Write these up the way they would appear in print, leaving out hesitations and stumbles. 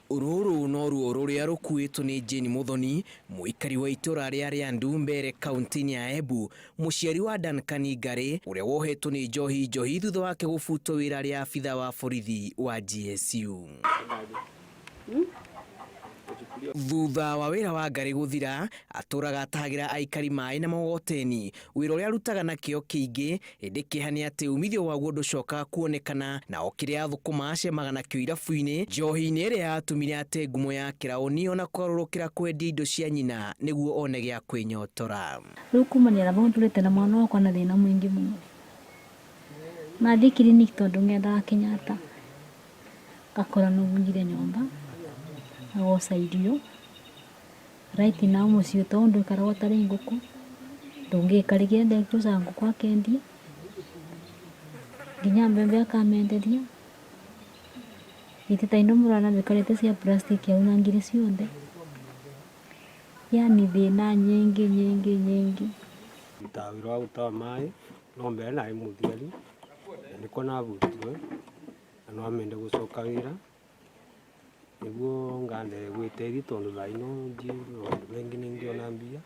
Ururu no ruo ruria rukuitwo ni Jane Muthoni, muikari wa itura ria Andu mbere kaunti-ini ya Embu, muciari wa Duncan Ngari uria wohetwo ni njohi thutha wake gubutwo wira ria abitha wa borithi wa GSU. Thutha wa wira wa Ngari guthira, aturaga atahagira aikari maai na mutondo-ini, wira uria arutaga na kio kiingi, indi kihani ati umithio waguo nducoka kuonekana, na okiria thukuma acemaga nakio irabu-ini, njohi-ini iria yatumire ate ngumo ya kiraoni ona kwarurukira kwendia indo cia nyina niguo one gia kwinyotora. Riu kumania na ndurite na mwana wakwa na thina mwingi muno. Nathi clinic tondu ngendaga Kenyatta. Gakora no ngire nyomba. Agosaidio. Right now mucio tondu karagota ri nguku. Ndungikarigia ndekuza nguku akendia. Nginya mbembe akamenderia. Itita indo murana bikarete cia plastic ya unangire ciothe. Yani thina nyingi. Utawira wa utawa maai no mbere na imuthiari niko na butwe no amende gucoka wira niguo ngande gwiteri tondu thaino nji wengi ningiona mbia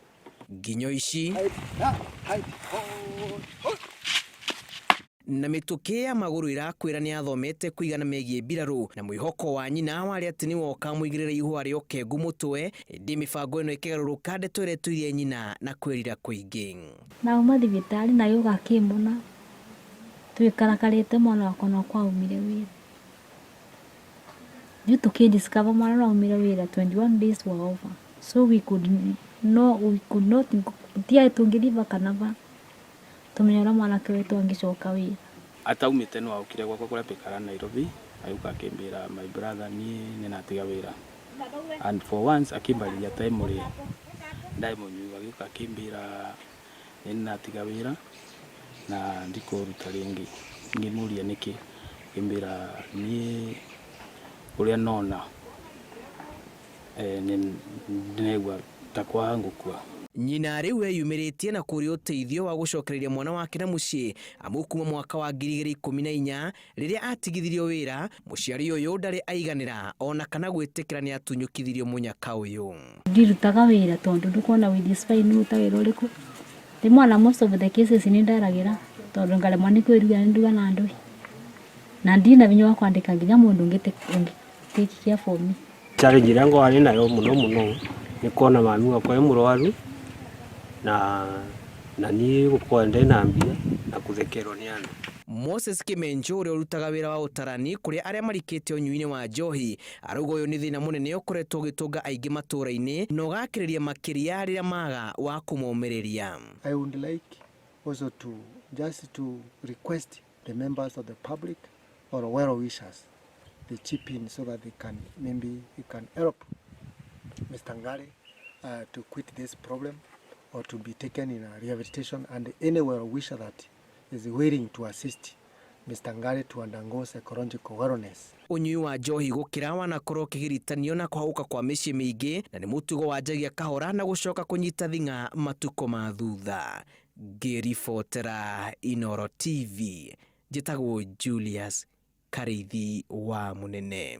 nginyo ici na mituki ya maguru irakwira ni athomete kuigana megie mbiraru na mwihoko wa nyina wari ati ni woka muigirira ihua rio ke gumutwe ndi mifango ino ikigaruruka ndeto ire tuirie nyina na kwirira kuingi na umathibitari na yoga kimona twikarakarite mwana wako no kwa umire wira you to discover mwana na umire wira 21 days were over so we could not tia tungiliva kanava tumenyora mwana kwetu angicoka wira ata umite no aukire gwakwa kura pikara Nairobi ayuka akimbira my brother ni natiga wira and for once akimbalia time ri ndai munyu ayuka akimbira ni natiga wira na ndiko ruta ringi ngimuria niki kimbira ni uria nona ni negwa takwa ngukua nyina riu eyumiritie na kuri uteithio wa gucokereria mwana wake na mucii amukuma mwaka wa 2014 riria atigithirio wira muciari uyu ndari aiganira ona kana gwitikira ni atunyukithirio munyaka uyu ndirutaga wira tondu ndukona with this fine utawira uriku ndi mwana most of the cases ni ndaragira tondu ngale mwana kwiruga nduga na andu na ndina vinyo wa kwandika nginya mundu take care for me challenge yangu ari nayo muno ni kuona mami wakwa murwaru na ni gukwende na mbia na kuthekerwo ni andu Moses Kimenjo uria urutaga wira wa utarani kuria aria marikite unyui-ini wa njohi arugo uyu ni thina munene ukoretwo gitunga aingi matura-ini no gakiriria makiria riria maga wa kumomereria. I would like also to request the members of the public or well wishers they chip in so that they can help Mr. Ngari to quit this problem or to be taken in a rehabilitation, and any well wisher that is willing to assist Mr. Ngari to undergo psychological wellness. Unyui wa njohi gukira wanakorwo kigiritanio na kwahuka kwa micii mingi na ni mutugo wanjagia kahora na gucoka kunyita thinga matuko ma thutha. Ngiribotera Inooro TV njitagwo Julius Karithi wa Munene.